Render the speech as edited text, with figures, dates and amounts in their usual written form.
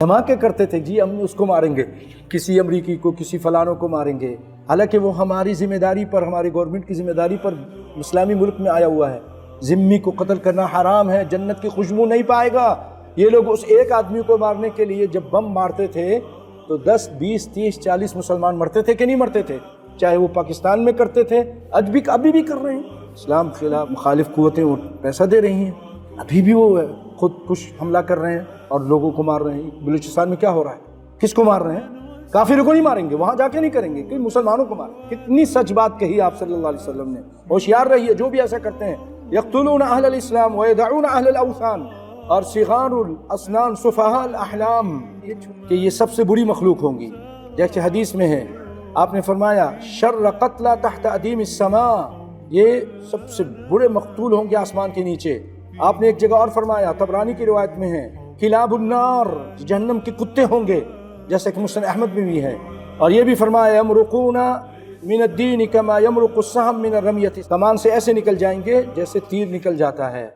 دھماکے کرتے تھے، جی ہم اس کو ماریں گے، کسی امریکی کو، کسی فلانوں کو ماریں گے، حالانکہ وہ ہماری ذمہ داری پر، ہماری گورنمنٹ کی ذمہ داری پر اسلامی ملک میں آیا ہوا ہے۔ ذمی کو قتل کرنا حرام ہے، جنت کی خوشبو نہیں پائے گا۔ یہ لوگ اس ایک آدمی کو مارنے کے لیے جب بم مارتے تھے تو 10 20 30 40 مسلمان مرتے تھے کہ نہیں مرتے تھے؟ چاہے وہ پاکستان میں کرتے تھے، ابھی بھی کر رہے ہیں۔ اسلام خلاف مخالف قوتیں وہ پیسہ دے رہی ہیں، ابھی بھی وہ خود کش حملہ کر رہے ہیں اور لوگوں کو مار رہے ہیں۔ بلوچستان میں کیا ہو رہا ہے؟ کس کو مار رہے ہیں؟ کافروں کو نہیں ماریں گے، وہاں جا کے نہیں کریں گے کہ مسلمانوں کو ماریں۔ کتنی سچ بات کہی آپ صلی اللہ علیہ وسلم نے۔ ہوشیار رہیے جو بھی ایسا کرتے ہیں، یقتلون اہل الاسلام ویدعون اہل الاوثان، اور صغار الاسنان سفہاء الاحلام، کہ یہ سب سے بری مخلوق ہوں گی۔ جیسے حدیث میں ہے، آپ نے فرمایا شر قتلى تحت ادیم السماء، یہ سب سے برے مقتول ہوں گے آسمان کے نیچے۔ آپ نے ایک جگہ اور فرمایا، طبرانی کی روایت میں ہے، کلاب النار، جہنم کے کتے ہوں گے، جیسے کہ مسند احمد میں بھی ہے۔ اور یہ بھی فرمایا یمرقون من الدین کما یمرق السهم من الرمیۃ، کمان سے ایسے نکل جائیں گے جیسے تیر نکل جاتا ہے۔